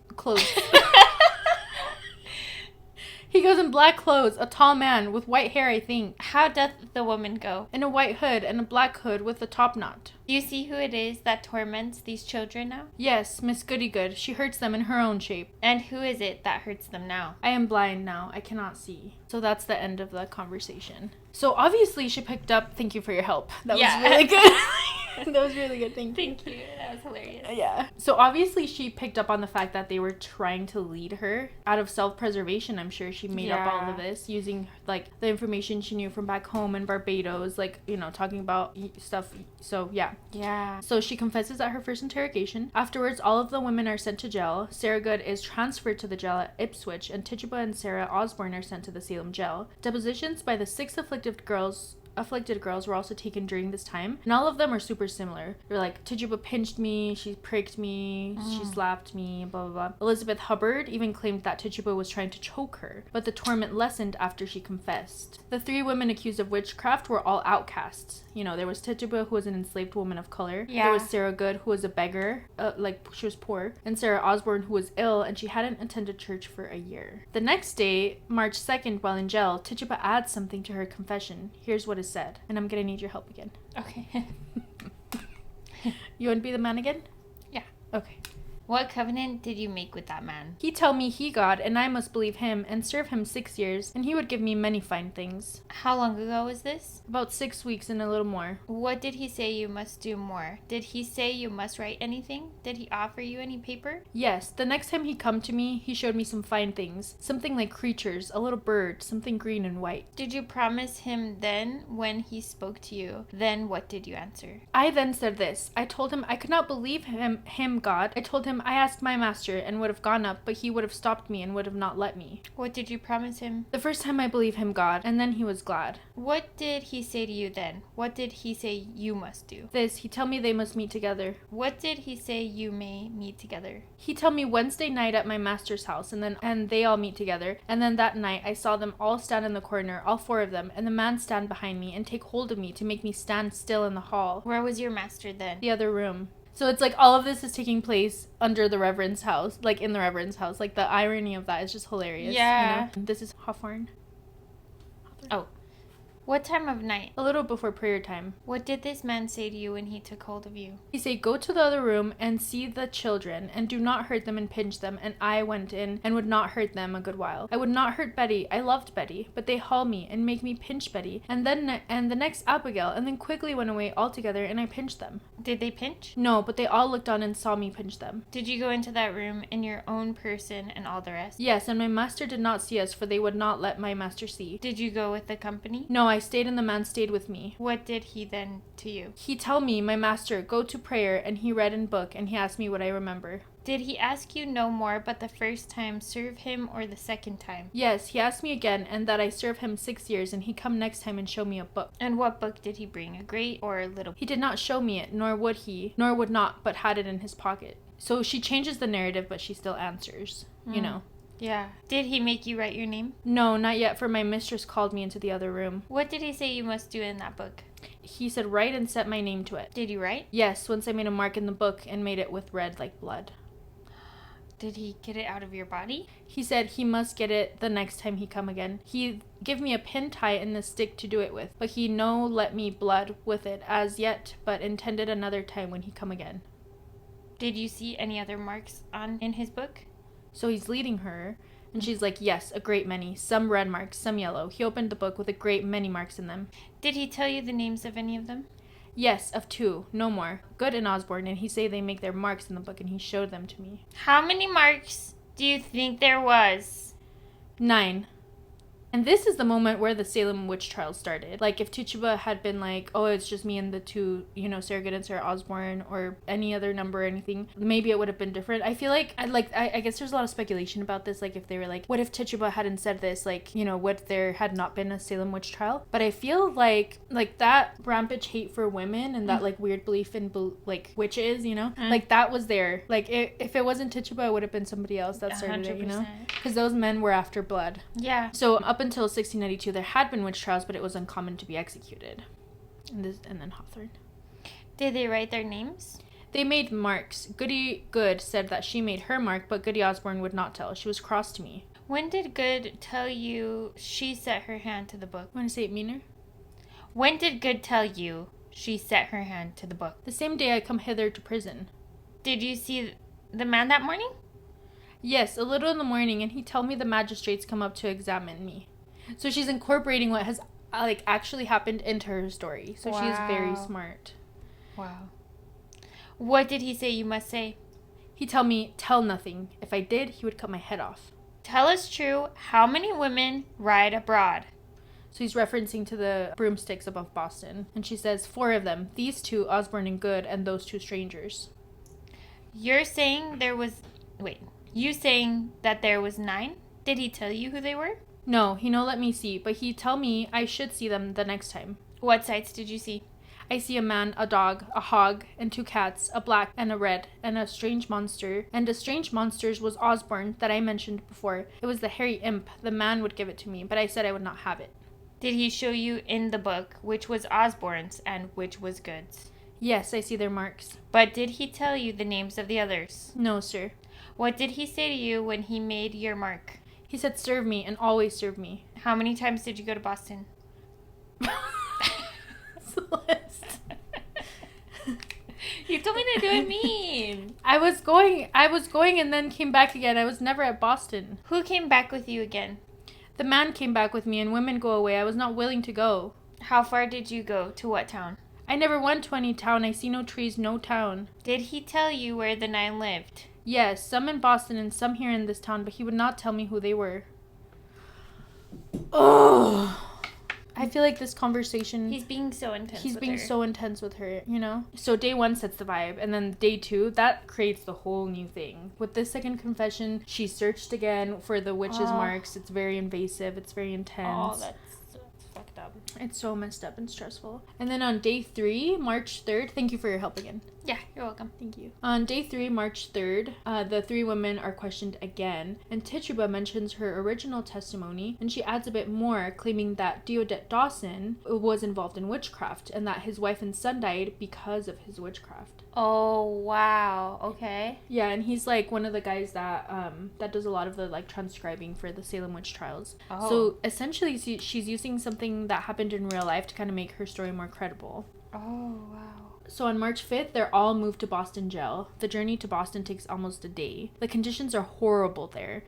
He goes in black clothes, a tall man, with white hair, I think. How doth the woman go? In a white hood, and a black hood with a top knot. Do you see who it is that torments these children now? Yes, Miss Goody Good. She hurts them in her own shape. And who is it that hurts them now? I am blind now. I cannot see. So that's the end of the conversation. So obviously she picked up... Thank you for your help. That was really good. That was really good. Thank you. That was hilarious. Yeah. So obviously she picked up on the fact that they were trying to lead her. Out of self-preservation, I'm sure she made up all of this using like the information she knew from back home in Barbados, like, you know, talking about stuff. So yeah. Yeah. So she confesses at her first interrogation. Afterwards, all of the women are sent to jail. Sarah Good is transferred to the jail at Ipswich, and Tituba and Sarah Osborne are sent to the Salem jail. Depositions by the 6 afflicted girls were also taken during this time, and all of them are super similar. They're like, Tituba pinched me, she pricked me, she slapped me, blah blah blah. Elizabeth Hubbard even claimed that Tituba was trying to choke her, but the torment lessened after she confessed. The 3 women accused of witchcraft were all outcasts. You know, there was Tituba, who was an enslaved woman of color. Yeah. There was Sarah Good, who was a beggar, like she was poor, and Sarah Osborne, who was ill and she hadn't attended church for a year. The next day, March 2nd, while in jail, Tituba adds something to her confession. Here's what is said. And I'm gonna need your help again. Okay. You want to be the man again? Yeah. Okay. What covenant did you make with that man? He tell me he God, and I must believe him, and serve him 6 years, and he would give me many fine things. How long ago was this? About 6 weeks and a little more. What did he say you must do more? Did he say you must write anything? Did he offer you any paper? Yes, the next time he come to me, he showed me some fine things. Something like creatures, a little bird, something green and white. Did you promise him then when he spoke to you? Then what did you answer? I then said this. I told him I could not believe him God. I told him I asked my master and would have gone up, but he would have stopped me and would have not let me. What did you promise him? The first time I believe him God, and then he was glad. What did he say to you then? What did he say you must do? This, he tell me they must meet together. What did he say you may meet together? He tell me Wednesday night at my master's house, and they all meet together. And then that night I saw them all stand in the corner, all 4 of them, and the man stand behind me and take hold of me to make me stand still in the hall. Where was your master then? The other room. So it's like all of this is taking place under the Reverend's house, like in the Reverend's house. Like the irony of that is just hilarious. Yeah. You know? This is Hawthorne. Oh. What time of night? A little before prayer time. What did this man say to you when he took hold of you? He said, go to the other room and see the children, and do not hurt them and pinch them. And I went in and would not hurt them a good while. I would not hurt Betty. I loved Betty, but they haul me and make me pinch Betty. And the next Abigail, and then quickly went away altogether, and I pinched them. Did they pinch? No, but they all looked on and saw me pinch them. Did you go into that room in your own person and all the rest? Yes, and my master did not see us, for they would not let my master see. Did you go with the company? No, I stayed, and the man stayed with me. What did he then to you? He tell me, my master, go to prayer, and he read in book, and he asked me what I remember. Did he ask you no more but the first time serve him or the second time? Yes, he asked me again, and that I serve him 6 years, and he come next time and show me a book. And what book did he bring, a great or a little? He did not show me it, nor would not, but had it in his pocket. So she changes the narrative, but she still answers, you know. Yeah. Did he make you write your name? No, not yet, for my mistress called me into the other room. What did he say you must do in that book? He said, write and set my name to it. Did you write? Yes, once I made a mark in the book and made it with red like blood. Did he get it out of your body? He said he must get it the next time he come again. He give me a pin tie and the stick to do it with, but he no let me blood with it as yet, but intended another time when he come again. Did you see any other marks in his book? So he's leading her, and she's like, yes, a great many. Some red marks, some yellow. He opened the book with a great many marks in them. Did he tell you the names of any of them? Yes, of 2, no more. Good and Osborne, and he say they make their marks in the book, and he showed them to me. How many marks do you think there was? 9. And this is the moment where the Salem witch trial started. Like, if Tituba had been like, oh, it's just me and the 2, Surrogate and Sarah Osborne, or any other number or anything, maybe it would have been different. I feel like, I guess there's a lot of speculation about this. Like, if they were like, what if Tituba hadn't said this? Like, what if there had not been a Salem witch trial? But I feel like that rampage hate for women and that, like, weird belief in, like, witches, like, that was there. Like, if it wasn't Tituba, it would have been somebody else that started 100%. It, Because those men were after blood. Yeah. So, up until 1692, there had been witch trials, but it was uncommon to be executed. And then Hawthorne. Did they write their names? They made marks. Goody Good said that she made her mark, but Goody Osborne would not tell. She was cross to me. When did Good tell you she set her hand to the book? Want to say it meaner? When did Good tell you she set her hand to the book? The same day I come hither to prison. Did you see the man that morning? Yes, a little in the morning, and he told me the magistrates come up to examine me. So she's incorporating what has actually happened into her story. So wow. She's very smart. Wow. What did he say you must say? He tell me, tell nothing. If I did, he would cut my head off. Tell us true, how many women ride abroad? So he's referencing to the broomsticks above Boston. And she says, 4 of them. These 2, Osborne and Good, and those 2 strangers. You're saying there was... Wait. You saying that there was 9? Did he tell you who they were? No, he no let me see, but he tell me I should see them the next time. What sights did you see? I see a man, a dog, a hog, and 2 cats, a black and a red, and a strange monster. And the strange monsters was Osborne that I mentioned before. It was the hairy imp. The man would give it to me, but I said I would not have it. Did he show you in the book which was Osborne's and which was Good's? Yes, I see their marks. But did he tell you the names of the others? No, sir. What did he say to you when he made your mark? He said serve me and always serve me. How many times did you go to Boston? list. You told me to do it mean. I was going and then came back again. I was never at Boston. Who came back with you again? The man came back with me and women go away. I was not willing to go. How far did you go? To what town? I never went to any town. I see no trees, no town. Did he tell you where the 9 lived? Yes, some in Boston and some here in this town, but he would not tell me who they were. Oh, I feel like this conversation... He's being so intense with her, you know? So day 1 sets the vibe, and then day 2, that creates the whole new thing. With this second confession, she searched again for the witch's marks. It's very invasive. It's very intense. Oh, that's fucked up. It's so messed up and stressful. And then on day 3, March 3rd... Thank you for your help again. Yeah, you're welcome. Thank you. On day 3, March 3rd, the 3 women are questioned again, and Tituba mentions her original testimony, and she adds a bit more, claiming that Deodat Dawson was involved in witchcraft, and that his wife and son died because of his witchcraft. Oh, wow. Okay. Yeah, and he's like one of the guys that that does a lot of the like transcribing for the Salem witch trials. Oh. So essentially she's using something that happened in real life to kind of make her story more credible. Oh, wow. So on March 5th, they're all moved to Boston jail. The journey to Boston takes almost a day. The conditions are horrible there,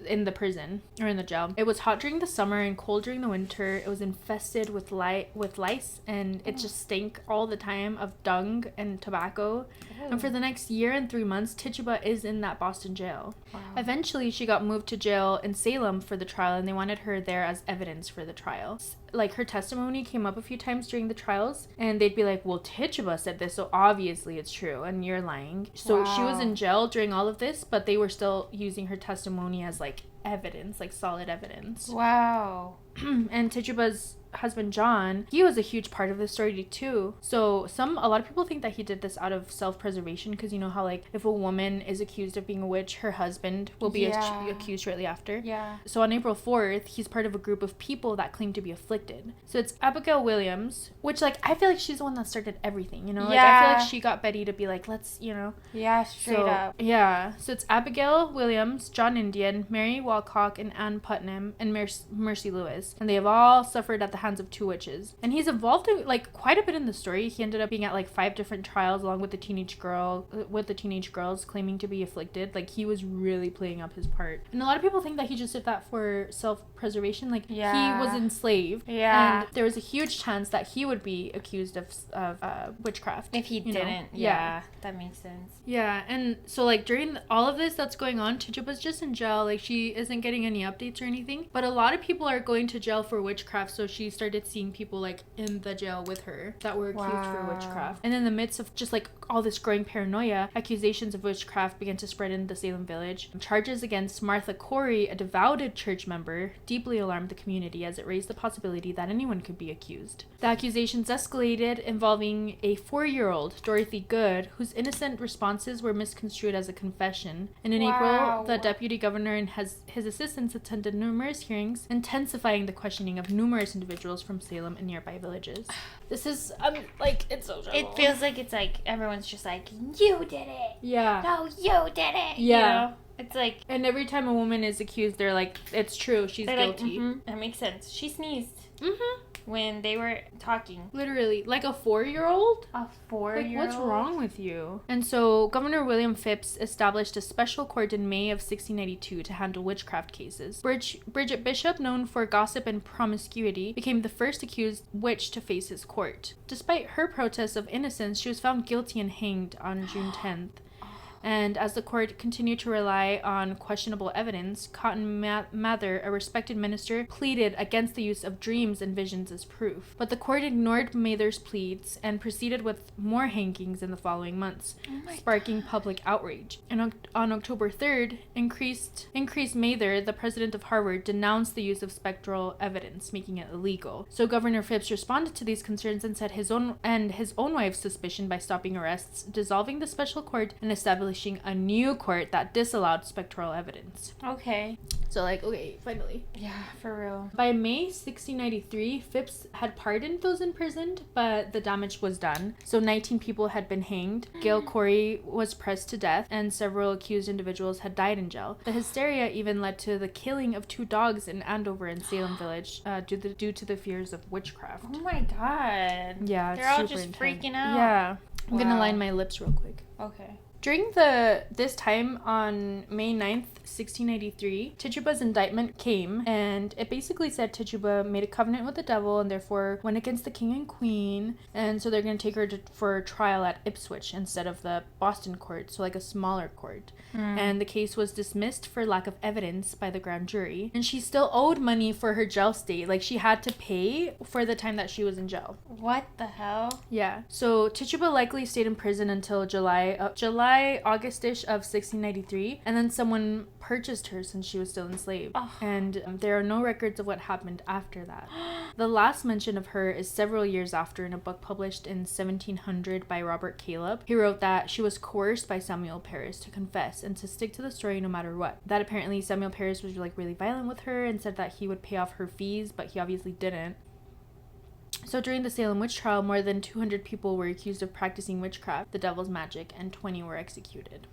in the prison or in the jail. It was hot during the summer and cold during the winter. It was infested with lice, and it just stank all the time of dung and tobacco. Oh. And for the next year and 3 months, Tituba is in that Boston jail. Wow. Eventually, she got moved to jail in Salem for the trial, and they wanted her there as evidence for the trial. Like, her testimony came up a few times during the trials, and they'd be like, well, Tituba said this, so obviously it's true, and you're lying. So she was in jail during all of this, but they were still using her testimony as, like, evidence, like, solid evidence. Wow. And Tituba's husband John, he was a huge part of the story too. So a lot of people think that he did this out of self-preservation, because you know how like if a woman is accused of being a witch, her husband will be accused shortly after. Yeah. So on April 4th, he's part of a group of people that claim to be afflicted. So it's Abigail Williams, which like I feel like she's the one that started everything, you know? Like I feel like she got Betty to be like, let's, you know. Yeah, straight up. Yeah. So it's Abigail Williams, John Indian, Mary Walcock, and Ann Putnam, and Mercy Lewis. And they have all suffered at the hands of 2 witches. And he's involved in like quite a bit in the story. He ended up being at like 5 different trials along with the teenage girls claiming to be afflicted. Like he was really playing up his part. And a lot of people think that he just did that for self-preservation. Like he was enslaved. Yeah. And there was a huge chance that he would be accused of witchcraft. If he didn't. Yeah. That makes sense. Yeah. And so like during all of this that's going on, Tituba's just in jail. Like she isn't getting any updates or anything. But a lot of people are going to jail for witchcraft. So she started seeing people like in the jail with her that were accused for witchcraft. And in the midst of just like all this growing paranoia, accusations of witchcraft began to spread in the Salem village. Charges against Martha Corey, a devoted church member, deeply alarmed the community as it raised the possibility that anyone could be accused. The accusations escalated, involving a 4-year-old, Dorothy Good, whose innocent responses were misconstrued as a confession. And in April, the deputy governor and his assistants attended numerous hearings, intensifying the questioning of numerous individuals from Salem and nearby villages. This is like it's so terrible. It feels like it's like everyone's just like, you did it. Yeah. No, you did it. Yeah. You know? It's like, and every time a woman is accused, they're like, it's true, she's guilty. Like, that makes sense. She sneezed. When they were talking. Literally. Like a 4-year-old? A 4-year-old? Like, what's wrong with you? And so, Governor William Phips established a special court in May of 1692 to handle witchcraft cases. Bridget Bishop, known for gossip and promiscuity, became the first accused witch to face his court. Despite her protests of innocence, she was found guilty and hanged on June 10th. And as the court continued to rely on questionable evidence, Cotton Mather, a respected minister, pleaded against the use of dreams and visions as proof. But the court ignored Mather's pleas and proceeded with more hangings in the following months, sparking public outrage. And on October 3rd, Increased Mather, the president of Harvard, denounced the use of spectral evidence, making it illegal. So Governor Phips responded to these concerns and set his own wife's suspicion by stopping arrests, dissolving the special court, and establishing establishing a new court that disallowed spectral evidence. Okay. So, like, okay, finally. Yeah, for real. By May 1693, Phipps had pardoned those imprisoned, but the damage was done. So 19 people had been hanged. Gail Corey was pressed to death, and several accused individuals had died in jail. The hysteria even led to the killing of 2 dogs in Andover in Salem Village due to the fears of witchcraft. Oh my god. Yeah, They're all super just intense. freaking out. Yeah. I'm gonna Wow. line my lips real quick. Okay. During this time on May 9th, 1693, Tituba's indictment came, and it basically said Tituba made a covenant with the devil and therefore went against the king and queen, and so they're going to take her for trial at Ipswich instead of the Boston court, so like a smaller court. And the case was dismissed for lack of evidence by the grand jury, and she still owed money for her jail stay. Like, she had to pay for the time that she was in jail. What the hell? Yeah. So Tituba likely stayed in prison until August-ish of 1693, and then someone purchased her since she was still enslaved. Oh. And there are no records of what happened after that. The last mention of her is several years after in a book published in 1700 by Robert Caleb. He wrote that she was coerced by Samuel Parris to confess and to stick to the story no matter what. That apparently Samuel Parris was like really violent with her and said that he would pay off her fees, but he obviously didn't. So during the Salem witch trial, more than 200 people were accused of practicing witchcraft, the devil's magic, and 20 were executed.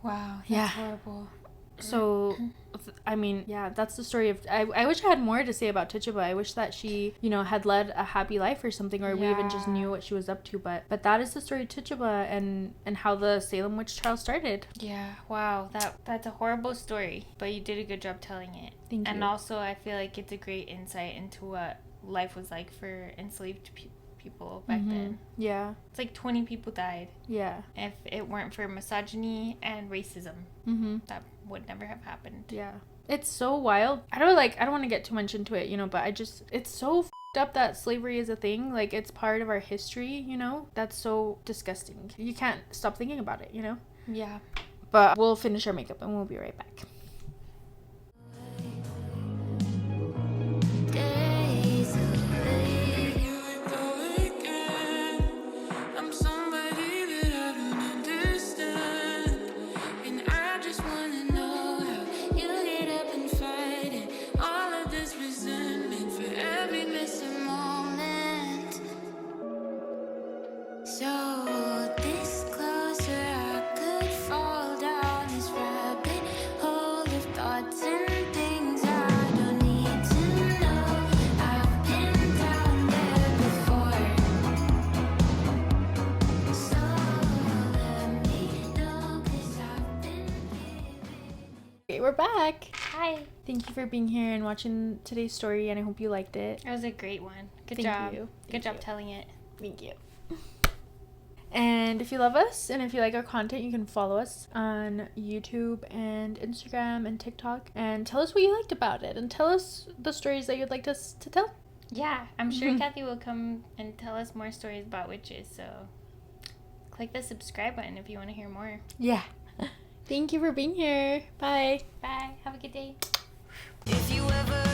Wow, that's Yeah. horrible. So, I mean, yeah, that's the story of... I wish I had more to say about Tituba. I wish that she, had led a happy life or something, or we even just knew what she was up to. But that is the story of Tituba and how the Salem witch trial started. Yeah, wow, that's a horrible story, but you did a good job telling it. Thank you. And also, I feel like it's a great insight into what life was like for enslaved people back then. Yeah. It's like 20 people died. Yeah. If it weren't for misogyny and racism, that would never have happened. Yeah. It's so wild. I don't want to get too much into it, but it's so f***ed up that slavery is a thing. Like, it's part of our history, That's so disgusting. You can't stop thinking about it, Yeah. But we'll finish our makeup and we'll be right back. We're back. Hi. Thank you for being here and watching today's story, and I hope you liked it. It was a great one. Good Thank job. you. Good job telling it. Thank you. And if you love us and if you like our content, you can follow us on YouTube and Instagram and TikTok, and tell us what you liked about it, and tell us the stories that you'd like us to tell. Yeah, I'm sure Kathy will come and tell us more stories about witches, so click the subscribe button if you want to hear more. Yeah. Thank you for being here. Bye. Bye. Have a good day. If you ever